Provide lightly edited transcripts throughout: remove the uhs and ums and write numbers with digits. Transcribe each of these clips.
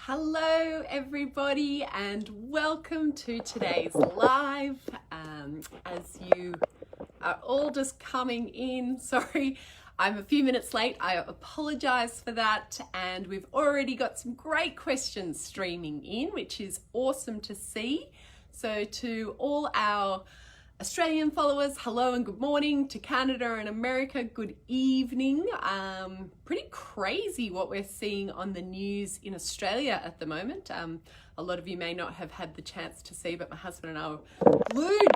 Hello everybody and welcome to today's live. As you are all just coming in, sorry I'm a few minutes late, I apologize for that, and we've already got some great questions streaming in, which is awesome to see. So to all our Australian followers, hello and good morning. To Canada and America, good evening. Pretty crazy what we're seeing on the news in Australia at the moment. A lot of you may not have had the chance to see, but my husband and I are glued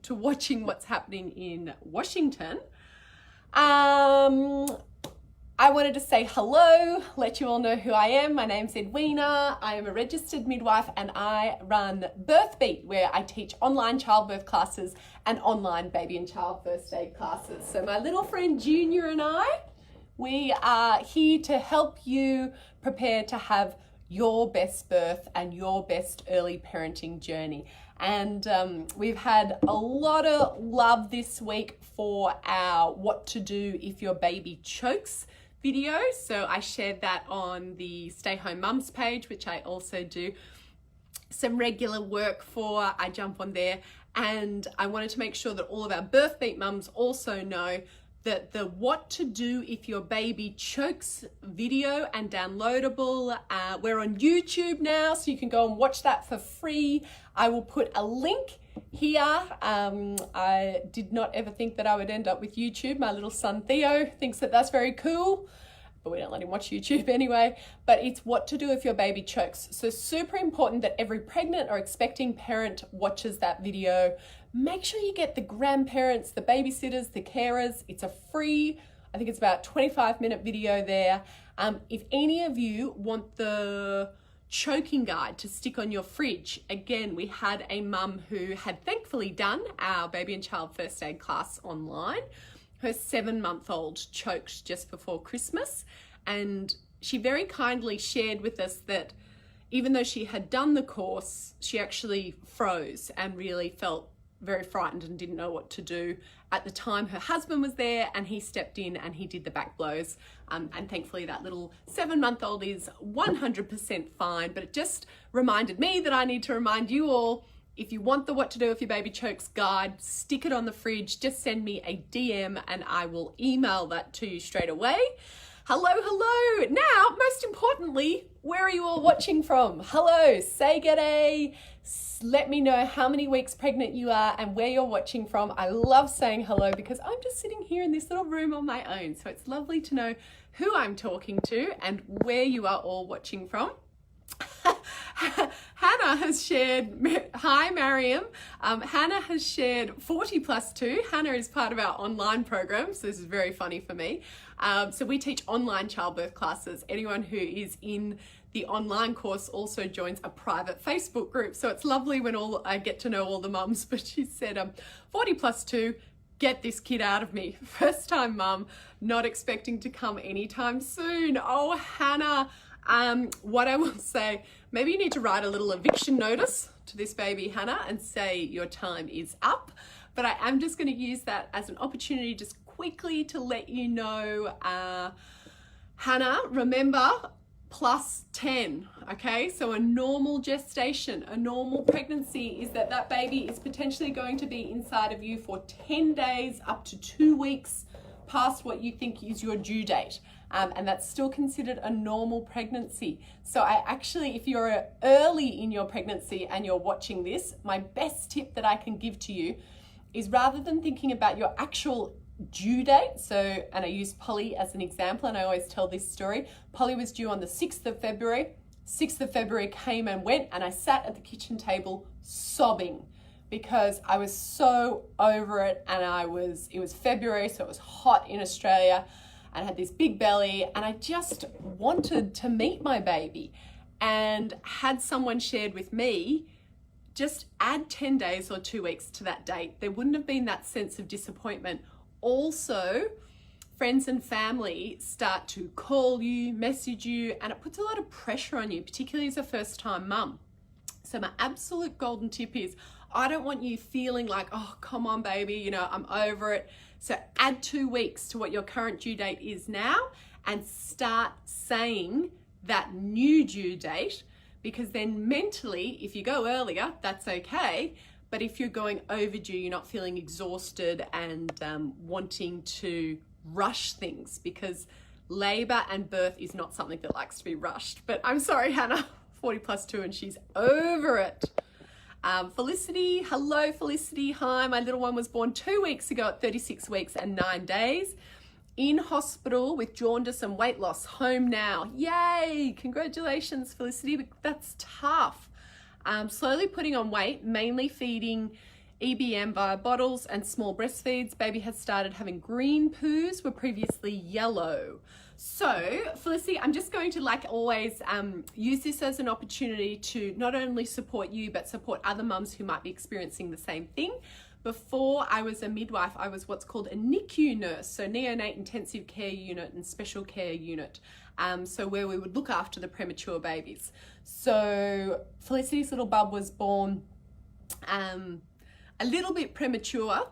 to watching what's happening in Washington. I wanted to say hello, let you all know who I am. My name's Edwina. I am a registered midwife and I run BirthBeat, where I teach online childbirth classes and online baby and child first aid classes. So my little friend Junior and I, we are here to help you prepare to have your best birth and your best early parenting journey. And we've had a lot of love this week for our what to do if your baby chokes video. So I shared that on the Stay Home Mums page, which I also do some regular work for. I jump on there, and I wanted to make sure that all of our BirthBeat mums also know that the what to do if your baby chokes video and downloadable, we're on YouTube now, so you can go and watch that for free. I will put a link here. I did not ever think that I would end up with YouTube. My little son Theo thinks that that's very cool, but we don't let him watch YouTube anyway. But it's what to do if your baby chokes. So super important that every pregnant or expecting parent watches that video. Make sure you get the grandparents, the babysitters, the carers. It's a free, I think it's about 25-minute video there. If any of you want the choking guide to stick on your fridge, again, we had a mum who had thankfully done our baby and child first aid class online. Her 7-month-old choked just before Christmas, and she very kindly shared with us that even though she had done the course, she actually froze and really felt very frightened and didn't know what to do. At the time, her husband was there and he stepped in and he did the back blows. And thankfully that little 7-month-old is 100% fine, but it just reminded me that I need to remind you all, if you want the what to do if your baby chokes guide, stick it on the fridge, just send me a DM and I will email that to you straight away. Hello. Now, most importantly, where are you all watching from? Hello, say g'day. Let me know how many weeks pregnant you are and where you're watching from. I love saying hello because I'm just sitting here in this little room on my own. So it's lovely to know who I'm talking to and where you are all watching from. Hannah has shared, hi Mariam, Hannah has shared 40+2. Hannah is part of our online program, so this is very funny for me. So we teach online childbirth classes. Anyone who is in the online course also joins a private Facebook group. So it's lovely when I get to know all the mums, but she said 40+2, get this kid out of me. First time mum, not expecting to come anytime soon. Oh, Hannah. What I will say, maybe you need to write a little eviction notice to this baby, Hannah, and say your time is up. But I am just going to use that as an opportunity just quickly to let you know, Hannah, remember, +10, okay? So a normal gestation, a normal pregnancy is that baby is potentially going to be inside of you for 10 days up to 2 weeks past what you think is your due date. And that's still considered a normal pregnancy. So I actually, if you're early in your pregnancy and you're watching this, my best tip that I can give to you is, rather than thinking about your actual due date, and I use Polly as an example, and I always tell this story. Polly was due on the 6th of February. 6th of February came and went, and I sat at the kitchen table sobbing because I was so over it, and it was February, so it was hot in Australia. I had this big belly and I just wanted to meet my baby, and had someone shared with me, just add 10 days or 2 weeks to that date. There wouldn't have been that sense of disappointment. Also, friends and family start to call you, message you, and it puts a lot of pressure on you, particularly as a first-time mum. So my absolute golden tip is, I don't want you feeling like, oh, come on, baby, I'm over it. So add 2 weeks to what your current due date is now and start saying that new due date, because then mentally, if you go earlier, that's okay. But if you're going overdue, you're not feeling exhausted and wanting to rush things, because labor and birth is not something that likes to be rushed. But I'm sorry, Hannah, 40+2 and she's over it. Felicity, hello Felicity. Hi, my little one was born 2 weeks ago at 36 weeks and 9 days. In hospital with jaundice and weight loss. Home now. Yay! Congratulations, Felicity. But that's tough. Slowly putting on weight, mainly feeding EBM via bottles and small breastfeeds. Baby has started having green poos, were previously yellow. So, Felicity, I'm just going to, like always, use this as an opportunity to not only support you, but support other mums who might be experiencing the same thing. Before I was a midwife, I was what's called a NICU nurse, so neonate intensive care unit and special care unit. So where we would look after the premature babies. So Felicity's little bub was born a little bit premature,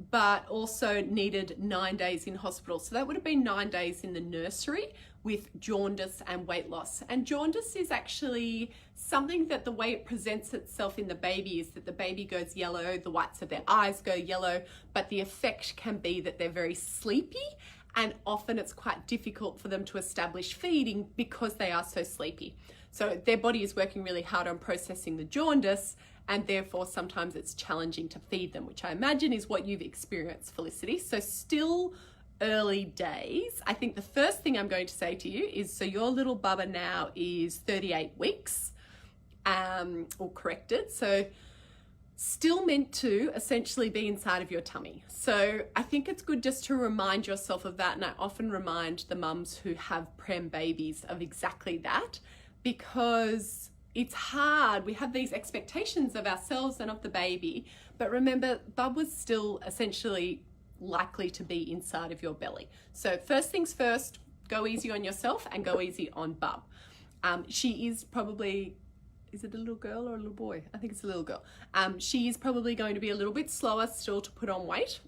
but also needed 9 days in hospital. So that would have been 9 days in the nursery with jaundice and weight loss. And jaundice is actually something that the way it presents itself in the baby is that the baby goes yellow, the whites of their eyes go yellow, but the effect can be that they're very sleepy, and often it's quite difficult for them to establish feeding because they are so sleepy. So their body is working really hard on processing the jaundice, and therefore sometimes it's challenging to feed them, which I imagine is what you've experienced, Felicity. So still early days. I think the first thing I'm going to say to you is, so your little bubba now is 38 weeks, or corrected. So still meant to essentially be inside of your tummy. So I think it's good just to remind yourself of that. And I often remind the mums who have prem babies of exactly that, because it's hard. We have these expectations of ourselves and of the baby, but remember, bub was still essentially likely to be inside of your belly. So first things first, go easy on yourself and go easy on bub. She is probably, is it a little girl or a little boy? I think it's a little girl. She is probably going to be a little bit slower still to put on weight.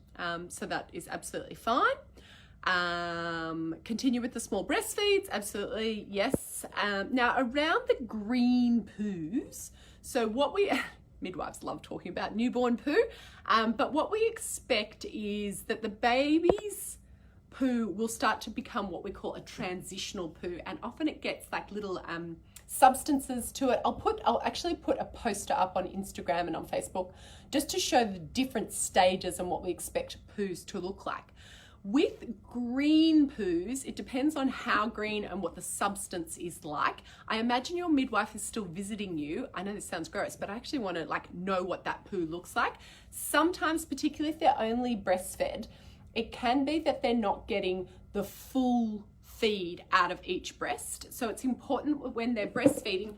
So that is absolutely fine. Continue with the small breastfeeds. Absolutely. Yes. Now around the green poos. So what we, midwives love talking about newborn poo. But what we expect is that the baby's poo will start to become what we call a transitional poo. And often it gets like little, substances to it. I'll actually put a poster up on Instagram and on Facebook just to show the different stages and what we expect poos to look like. With green poos, it depends on how green and what the substance is like. I imagine your midwife is still visiting you. I know this sounds gross, but I actually want to know what that poo looks like. Sometimes, particularly if they're only breastfed, it can be that they're not getting the full feed out of each breast. So it's important when they're breastfeeding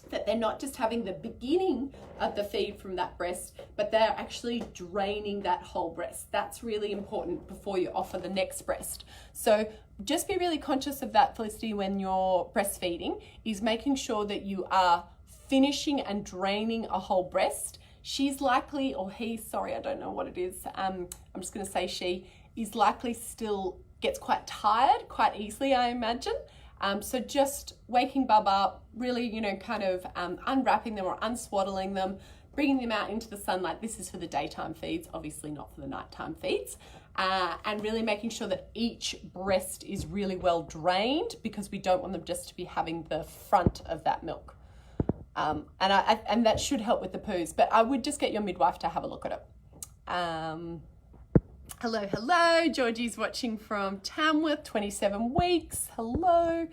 that they're not just having the beginning of the feed from that breast, but they're actually draining that whole breast. That's really important before you offer the next breast. So just be really conscious of that, Felicity, when you're breastfeeding, is making sure that you are finishing and draining a whole breast. She's likely, or he, sorry, I don't know what it is. I'm just going to say she is likely still gets quite tired quite easily, I imagine. So just waking bub up, really, kind of unwrapping them or unswaddling them, bringing them out into the sunlight. This is for the daytime feeds, obviously not for the nighttime feeds. And really making sure that each breast is really well drained, because we don't want them just to be having the front of that milk. And that should help with the poos, but I would just get your midwife to have a look at it. Hello. Georgie's watching from Tamworth, 27 weeks. Hello.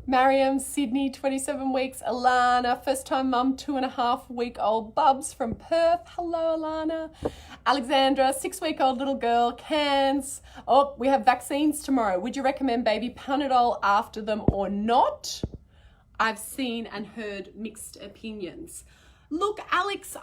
Mariam, Sydney, 27 weeks. Alana, first time mum, 2.5-week-old bubs from Perth. Hello, Alana. Alexandra, 6-week-old little girl. Cairns. Oh, we have vaccines tomorrow. Would you recommend baby Panadol after them or not? I've seen and heard mixed opinions. Look, Alex,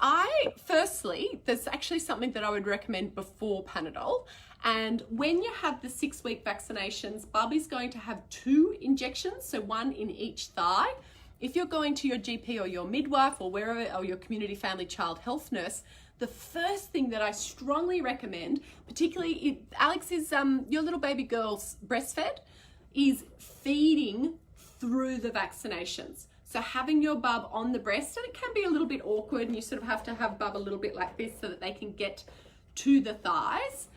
firstly, there's actually something that I would recommend before Panadol. And when you have the 6-week vaccinations, Bubby's going to have 2 injections, so 1 in each thigh. If you're going to your GP or your midwife or wherever, or your community family child health nurse, the first thing that I strongly recommend, particularly if Alex is your little baby girl's breastfed, is feeding through the vaccinations. So having your bub on the breast, and it can be a little bit awkward, and you sort of have to have bub a little bit like this so that they can get to the thighs.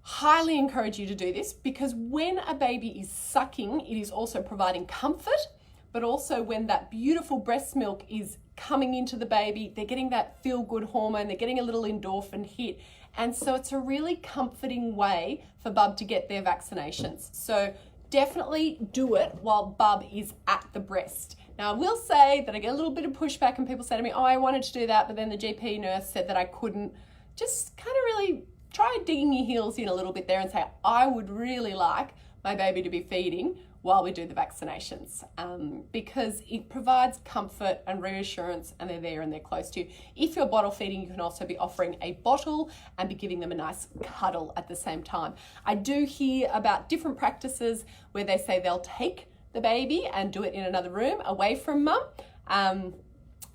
Highly encourage you to do this, because when a baby is sucking, it is also providing comfort, but also when that beautiful breast milk is coming into the baby, they're getting that feel-good hormone, they're getting a little endorphin hit. And so it's a really comforting way for bub to get their vaccinations. So definitely do it while bub is at the breast. Now, I will say that I get a little bit of pushback, and people say to me, oh, I wanted to do that, but then the GP nurse said that I couldn't. Just kind of really try digging your heels in a little bit there and say, I would really like my baby to be feeding while we do the vaccinations, because it provides comfort and reassurance, and they're there and they're close to you. If you're bottle feeding, you can also be offering a bottle and be giving them a nice cuddle at the same time. I do hear about different practices where they say they'll take the baby and do it in another room away from mum.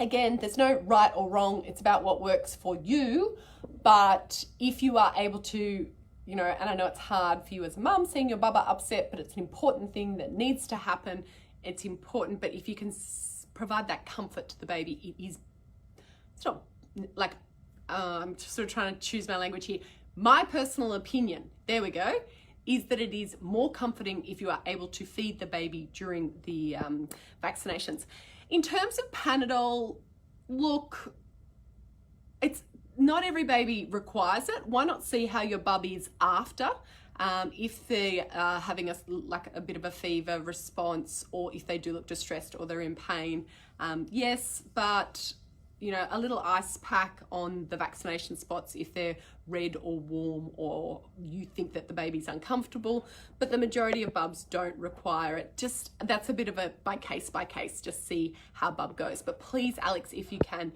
Again, there's no right or wrong. It's about what works for you. But if you are able to, you know, and I know it's hard for you as a mum seeing your bubba upset, but it's an important thing that needs to happen. It's important, but if you can provide that comfort to the baby, it's not like, I'm sort of trying to choose my language here. My personal opinion, there we go, is that it is more comforting if you are able to feed the baby during the vaccinations. In terms of Panadol, look, it's not every baby requires it. Why not see how your bub is after? If they are having a bit of a fever response, or if they do look distressed or they're in pain, yes, but you know, a little ice pack on the vaccination spots if they're red or warm, or you think that the baby's uncomfortable, but the majority of bubs don't require it. Just, that's a bit of a by case, just see how bub goes. But please, Alex, if you can,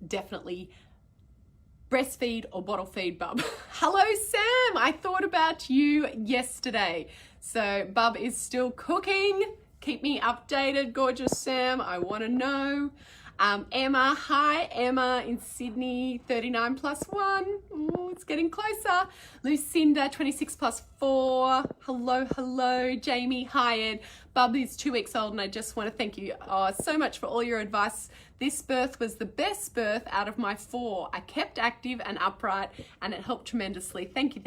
definitely breastfeed or bottle feed bub. Hello, Sam. I thought about you yesterday. So bub is still cooking. Keep me updated, gorgeous Sam. I want to know. Emma, hi, Emma in Sydney, 39 plus 1. Ooh, it's getting closer. Lucinda, 26 plus 4. Hello. Jamie, hi, Ed. Bub is 2 weeks old, and I just want to thank you so much for all your advice. This birth was the best birth out of my 4. I kept active and upright, and it helped tremendously. Thank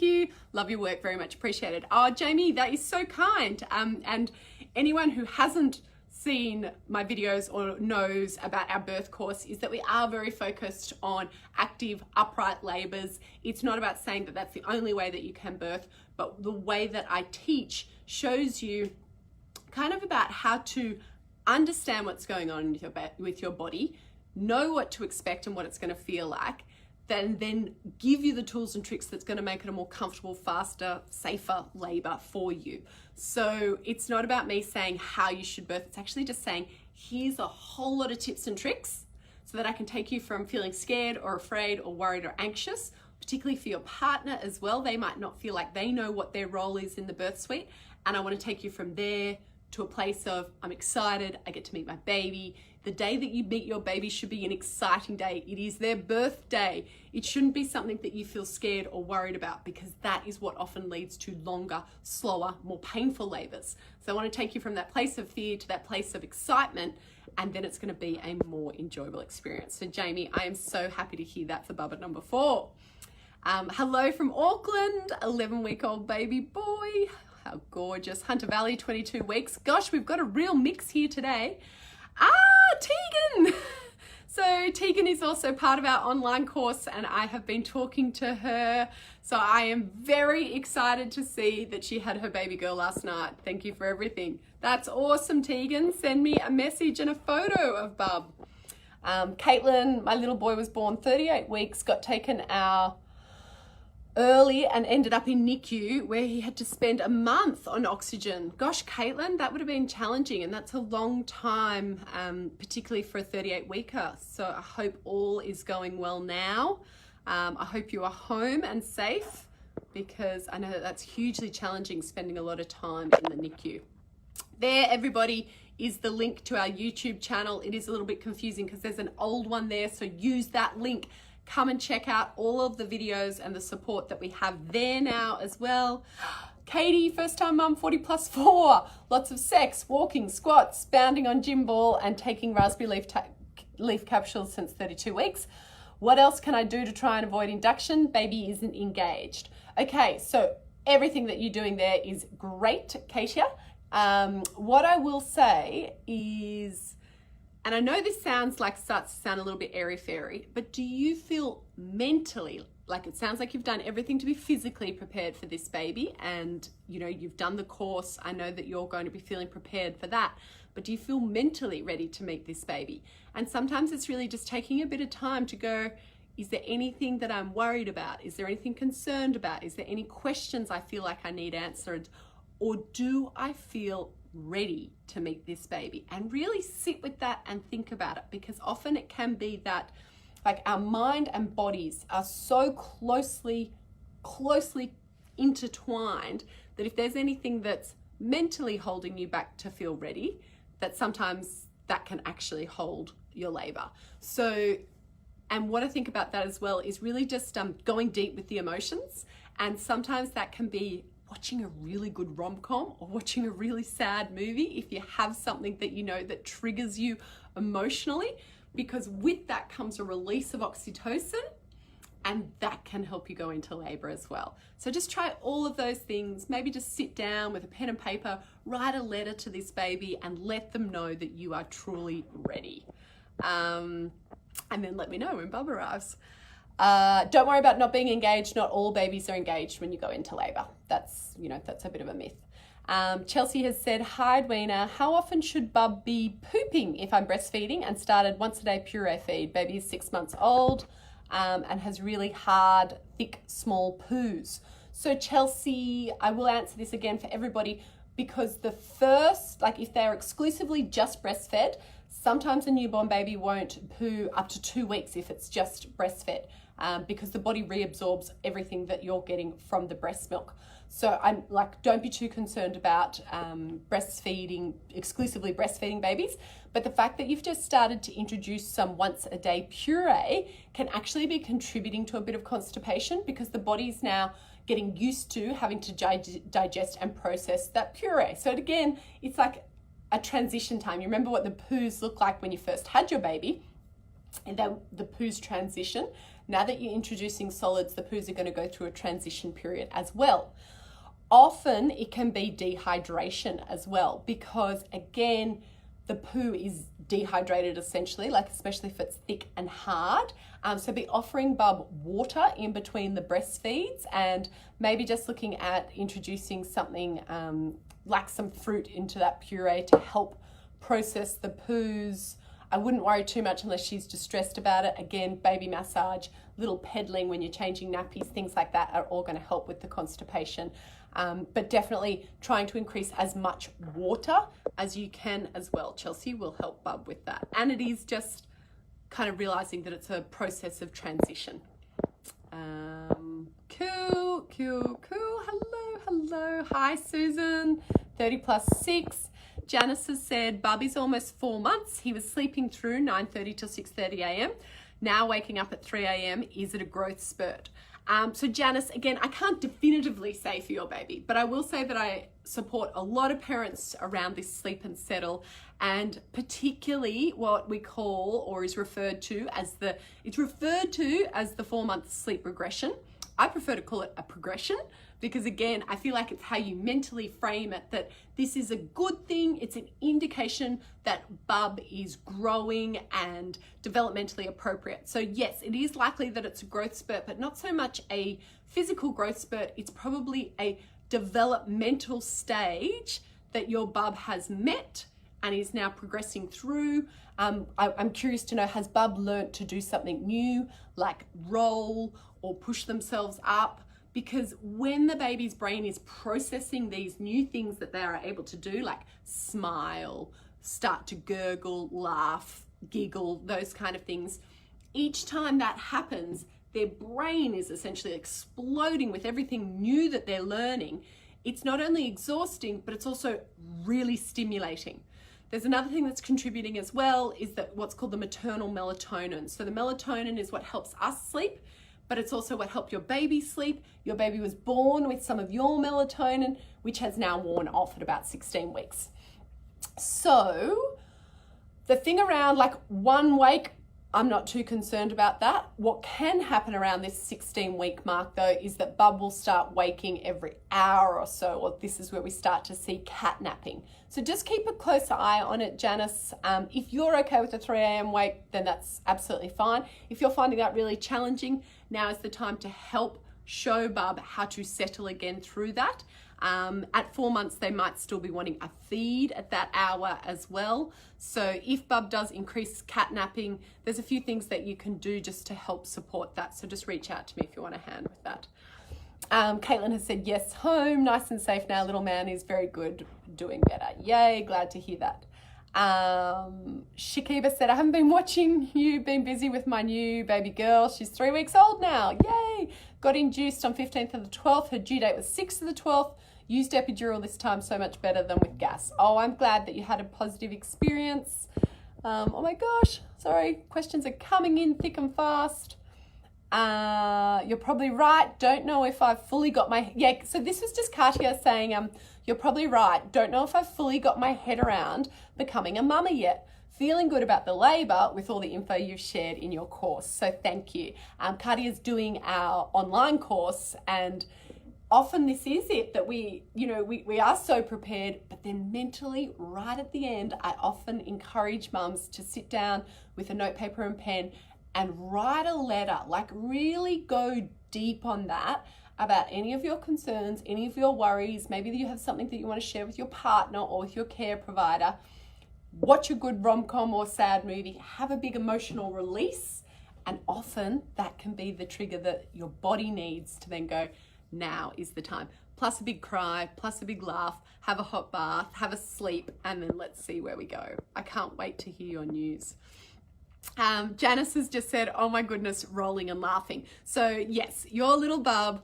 you. Love your work, very much appreciated. Oh, Jamie, that is so kind. And anyone who hasn't seen my videos or knows about our birth course is that we are very focused on active upright labors. It's not about saying that that's the only way that you can birth, but the way that I teach shows you kind of about how to understand what's going on with your body, know what to expect and what it's going to feel like, then give you the tools and tricks that's going to make it a more comfortable, faster, safer labor for you. So it's not about me saying how you should birth. It's actually just saying, here's a whole lot of tips and tricks so that I can take you from feeling scared or afraid or worried or anxious, particularly for your partner as well. They might not feel like they know what their role is in the birth suite. And I want to take you from there to a place of, I'm excited, I get to meet my baby. The day that you meet your baby should be an exciting day. It is their birthday. It shouldn't be something that you feel scared or worried about, because that is what often leads to longer, slower, more painful labors. So I want to take you from that place of fear to that place of excitement, and then it's going to be a more enjoyable experience. So Jamie, I am so happy to hear that for Bubba number 4. Hello from Auckland, 11-week-old baby boy. How gorgeous. Hunter Valley, 22 weeks. Gosh, we've got a real mix here today. Tegan! So Tegan is also part of our online course, and I have been talking to her. So I am very excited to see that she had her baby girl last night. Thank you for everything. That's awesome, Tegan. Send me a message and a photo of Bub. Caitlin, my little boy was born 38 weeks, got taken out early and ended up in NICU, where he had to spend a month on oxygen. Gosh, Caitlin, that would have been challenging, and that's a long time, particularly for a 38-weeker. So I hope all is going well now. I hope you are home and safe, because I know that that's hugely challenging, spending a lot of time in the NICU. There, everybody, is the link to our YouTube channel. It is a little bit confusing because there's an old one there, so use that link. Come and check out all of the videos and the support that we have there now as well. Katie, first time mum, 40+4. Lots of sex, walking, squats, bounding on gym ball, and taking raspberry leaf capsules since 32 weeks. What else can I do to try and avoid induction? Baby isn't engaged. Okay, so everything that you're doing there is great, Katia. What I will say is, and I know this starts to sound a little bit airy-fairy, but do you feel mentally, like it sounds like you've done everything to be physically prepared for this baby, and you've done the course. I know that you're going to be feeling prepared for that, but do you feel mentally ready to meet this baby? And sometimes it's really just taking a bit of time to go, is there anything that I'm worried about? Is there anything concerned about? Is there any questions I feel like I need answered? Or do I feel ready to meet this baby? And really sit with that and think about it, because often it can be that like our mind and bodies are so closely intertwined that if there's anything that's mentally holding you back to feel ready, that sometimes that can actually hold your labor. So, and what I think about that as well is really just going deep with the emotions. And sometimes that can be watching a really good rom-com or watching a really sad movie if you have something that that triggers you emotionally, because with that comes a release of oxytocin, and that can help you go into labor as well. So just try all of those things. Maybe just sit down with a pen and paper, write a letter to this baby and let them know that you are truly ready. And then let me know when Bub arrives. Don't worry about not being engaged. Not all babies are engaged when you go into labor. That's a bit of a myth. Chelsea has said, hi Edwina, how often should Bub be pooping if I'm breastfeeding and started once a day puree feed? Baby is 6 months old and has really hard, thick, small poos. So Chelsea, I will answer this again for everybody, because the first, if they're exclusively just breastfed, sometimes a newborn baby won't poo up to 2 weeks if it's just breastfed, because the body reabsorbs everything that you're getting from the breast milk. So I'm don't be too concerned about exclusively breastfeeding babies. But the fact that you've just started to introduce some once a day puree can actually be contributing to a bit of constipation, because the body's now getting used to having to digest and process that puree. So again, it's like a transition time. You remember what the poos look like when you first had your baby, and then the poos transition. Now that you're introducing solids, the poos are going to go through a transition period as well. Often it can be dehydration as well, because again, the poo is dehydrated essentially, especially if it's thick and hard. So be offering Bub water in between the breastfeeds, and maybe just looking at introducing something like some fruit into that puree to help process the poos. I wouldn't worry too much unless she's distressed about it. Again, baby massage, little peddling when you're changing nappies, things like that are all going to help with the constipation. But definitely trying to increase as much water as you can as well. Chelsea will help Bub with that. And it is just kind of realizing that it's a process of transition. Cool. Hello. Hi, Susan. 30+6. Janice has said, Bubby's almost 4 months. He was sleeping through 9:30 till 6:30 a.m. Now waking up at 3 a.m. Is it a growth spurt? So Janice, again, I can't definitively say for your baby, but I will say that I support a lot of parents around this sleep and settle, and particularly what we call, or is referred to as the 4-month sleep regression. I prefer to call it a progression, because again, I feel like it's how you mentally frame it, that this is a good thing. It's an indication that Bub is growing and developmentally appropriate. So yes, it is likely that it's a growth spurt, but not so much a physical growth spurt. It's probably a developmental stage that your Bub has met and is now progressing through. I'm curious to know, has Bub learnt to do something new, like roll or push themselves up? Because when the baby's brain is processing these new things that they are able to do, like smile, start to gurgle, laugh, giggle, those kind of things, each time that happens, their brain is essentially exploding with everything new that they're learning. It's not only exhausting, but it's also really stimulating. There's another thing that's contributing as well, is that what's called the maternal melatonin. So the melatonin is what helps us sleep, but it's also what helped your baby sleep. Your baby was born with some of your melatonin, which has now worn off at about 16 weeks. So the thing around like one wake, I'm not too concerned about that. What can happen around this 16-week mark though is that Bub will start waking every hour or so, or this is where we start to see cat napping. So just keep a close eye on it, Janice. If you're okay with the 3 a.m. wake, then that's absolutely fine. If you're finding that really challenging, now is the time to help show Bub how to settle again through that. At 4 months, they might still be wanting a feed at that hour as well. So if Bub does increase cat napping, there's a few things that you can do just to help support that. So just reach out to me if you want a hand with that. Caitlin has said, yes, home, nice and safe now. Little man is very good, doing better. Yay, glad to hear that. Shakiba said, I haven't been watching you, been busy with my new baby girl. She's 3 weeks old now. Yay. Got induced on 15th of the 12th. Her due date was 6th of the 12th. Used epidural this time, so much better than with gas. Oh, I'm glad that you had a positive experience. Oh my gosh, sorry. Questions are coming in thick and fast. You're probably right. Don't know if I've fully got my, yeah, so this was just Katia saying, you're probably right. Don't know if I've fully got my head around becoming a mummy yet. Feeling good about the labour with all the info you've shared in your course. So thank you. Katia's doing our online course, and often this is it, that we are so prepared, but then mentally right at the end, I often encourage mums to sit down with a note, paper and pen and write a letter, like really go deep on that about any of your concerns, any of your worries. Maybe you have something that you want to share with your partner or with your care provider. Watch a good rom-com or sad movie, have a big emotional release, and often that can be the trigger that your body needs to then go, now is the time. Plus a big cry, plus a big laugh, have a hot bath, have a sleep, and then let's see where we go. I can't wait to hear your news. Janice has just said, oh my goodness, rolling and laughing. So yes, your little bub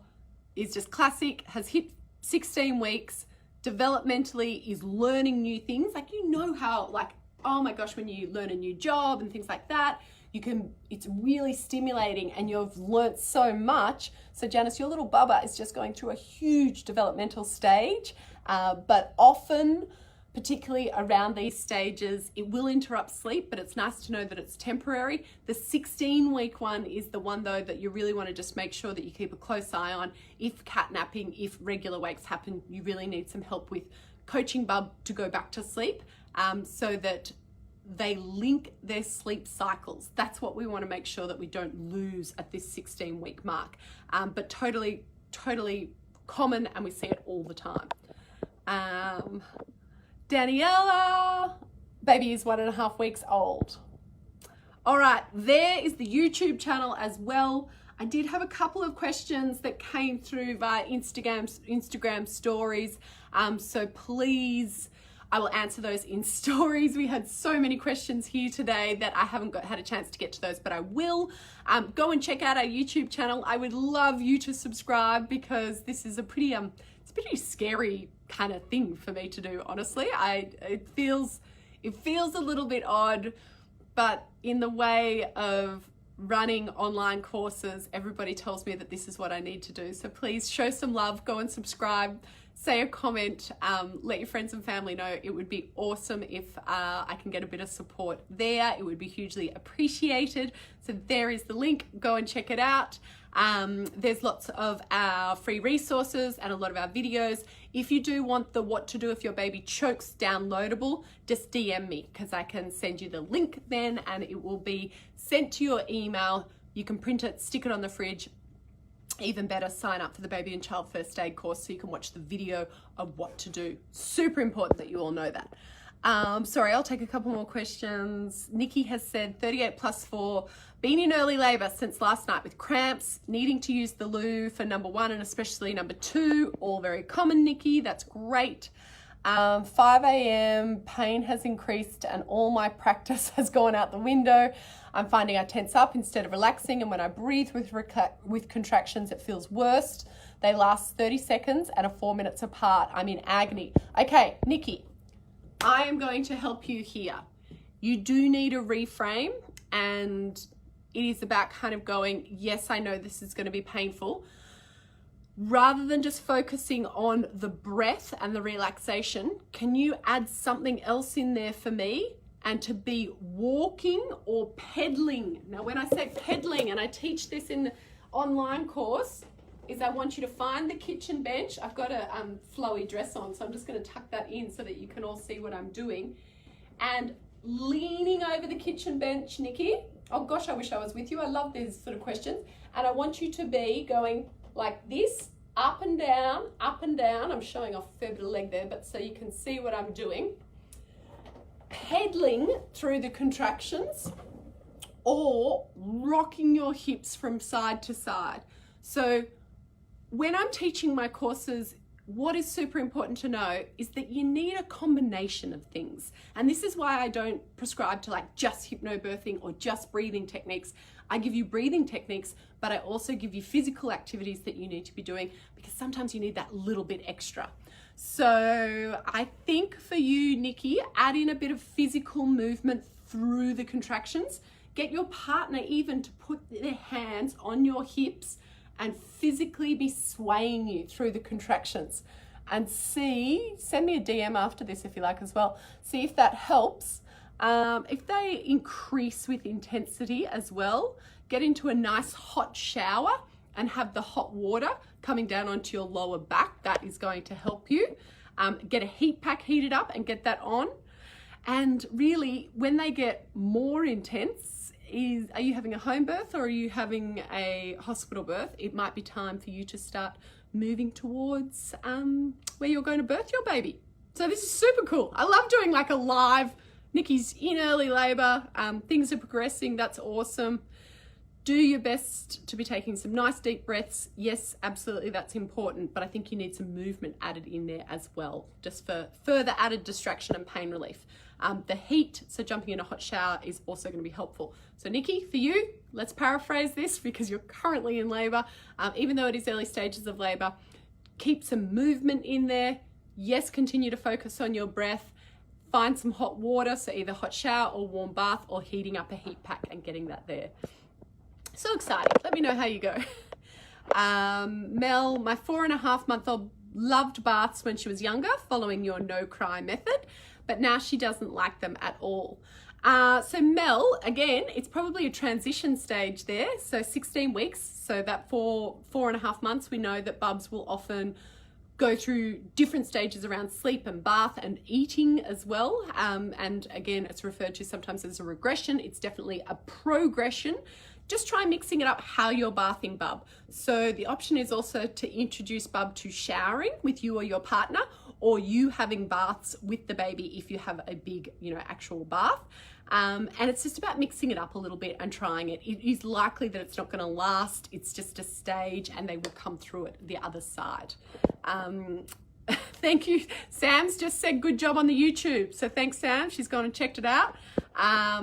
is just classic, has hit 16 weeks, developmentally is learning new things. Like, you know how, like, oh my gosh, when you learn a new job and things like that, it's really stimulating and you've learnt so much. So Janice, your little bubba is just going through a huge developmental stage, but often, particularly around these stages, it will interrupt sleep, but it's nice to know that it's temporary. The 16-week one is the one though that you really want to just make sure that you keep a close eye on. If cat napping, if regular wakes happen, you really need some help with coaching Bub to go back to sleep, so that they link their sleep cycles. That's what we want to make sure that we don't lose at this 16-week mark. But totally common, and we see it all the time. Daniela, baby is 1.5 weeks old. All right, there is the YouTube channel as well. I did have a couple of questions that came through via Instagram stories. So please, I will answer those in stories. We had so many questions here today that I haven't had a chance to get to those, but I will. Go and check out our YouTube channel. I would love you to subscribe, because this is a pretty scary kind of thing for me to do, honestly. It feels a little bit odd, but in the way of running online courses, everybody tells me that this is what I need to do. So please show some love, go and subscribe, say a comment, let your friends and family know. It would be awesome if I can get a bit of support there. It would be hugely appreciated. So there is the link, go and check it out. There's lots of our free resources and a lot of our videos. If you do want the what to do if your baby chokes downloadable, just DM me, because I can send you the link then, and it will be sent to your email. You can print it, stick it on the fridge. Even better, sign up for the baby and child first aid course so you can watch the video of what to do. Super important that you all know that. Sorry, I'll take a couple more questions. Nikki has said 38 plus 4, been in early labour since last night with cramps, needing to use the loo for number 1 and especially number 2. All very common, Nikki, that's great. 5 a.m, pain has increased and all my practice has gone out the window. I'm finding I tense up instead of relaxing, and when I breathe with contractions, it feels worse. They last 30 seconds and are 4 minutes apart. I'm in agony. Okay, Nikki, I am going to help you here. You do need a reframe, and it is about kind of going, yes, I know this is going to be painful, rather than just focusing on the breath and the relaxation. Can you add something else in there for me? And to be walking or pedaling. Now, when I say pedaling, and I teach this in the online course, is I want you to find the kitchen bench. I've got a flowy dress on, so I'm just going to tuck that in so that you can all see what I'm doing. And leaning over the kitchen bench, Nikki. Oh gosh, I wish I was with you. I love these sort of questions. And I want you to be going like this, up and down, up and down. I'm showing off a fair bit of leg there, but so you can see what I'm doing. Pedaling through the contractions or rocking your hips from side to side. So when I'm teaching my courses, what is super important to know is that you need a combination of things. And this is why I don't prescribe to like just hypnobirthing or just breathing techniques. I give you breathing techniques, but I also give you physical activities that you need to be doing, because sometimes you need that little bit extra. So I think for you, Nikki, add in a bit of physical movement through the contractions. Get your partner even to put their hands on your hips and physically be swaying you through the contractions. And send me a DM after this if you like as well. See if that helps. If they increase with intensity as well, get into a nice hot shower and have the hot water coming down onto your lower back. That is going to help you. Get a heat pack heated up and get that on. And really, when they get more intense, are you having a home birth or are you having a hospital birth? It might be time for you to start moving towards where you're going to birth your baby. So this is super cool. I love doing like a live, Nikki's in early labor, things are progressing, that's awesome. Do your best to be taking some nice deep breaths. Yes, absolutely, that's important, but I think you need some movement added in there as well, just for further added distraction and pain relief. The heat, so jumping in a hot shower, is also going to be helpful. So Nikki, for you, let's paraphrase this because you're currently in labor. Even though it is early stages of labor, keep some movement in there. Yes, continue to focus on your breath. Find some hot water, so either hot shower or warm bath or heating up a heat pack and getting that there. So exciting. Let me know how you go. Mel, my 4.5-month-old loved baths when she was younger, following your no cry method, but now she doesn't like them at all. So Mel, again, it's probably a transition stage there. So 16 weeks, so that for 4.5 months, we know that bubs will often go through different stages around sleep and bath and eating as well. And again, it's referred to sometimes as a regression. It's definitely a progression. Just try mixing it up how you're bathing bub. So the option is also to introduce bub to showering with you or your partner, or you having baths with the baby if you have a big, actual bath. And it's just about mixing it up a little bit and trying it. It is likely that it's not going to last. It's just a stage and they will come through it the other side. Thank you. Sam's just said good job on the YouTube. So thanks, Sam. She's gone and checked it out. I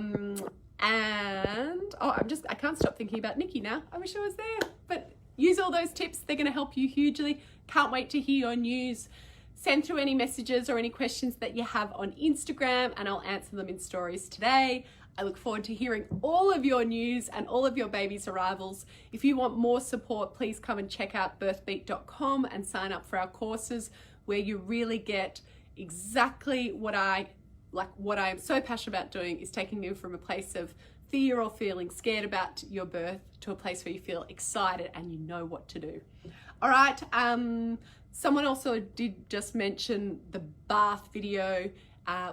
can't stop thinking about Nikki now. I wish I was there, but use all those tips. They're going to help you hugely. Can't wait to hear your news. Send through any messages or any questions that you have on Instagram and I'll answer them in stories today. I look forward to hearing all of your news and all of your baby's arrivals. If you want more support, please come and check out birthbeat.com and sign up for our courses where you really get exactly what I am so passionate about doing, is taking you from a place of fear or feeling scared about your birth to a place where you feel excited and you know what to do. All right. Someone also did just mention the bath video.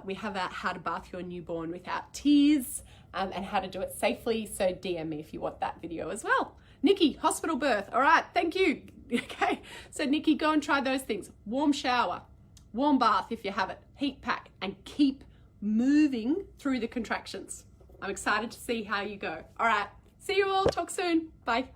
We have a how to bath your newborn without tears and how to do it safely. So DM me if you want that video as well. Nikki, hospital birth. All right. Thank you. Okay. So Nikki, go and try those things. Warm shower, warm bath if you have it, heat pack, and keep moving through the contractions. I'm excited to see how you go. All right. See you all. Talk soon. Bye.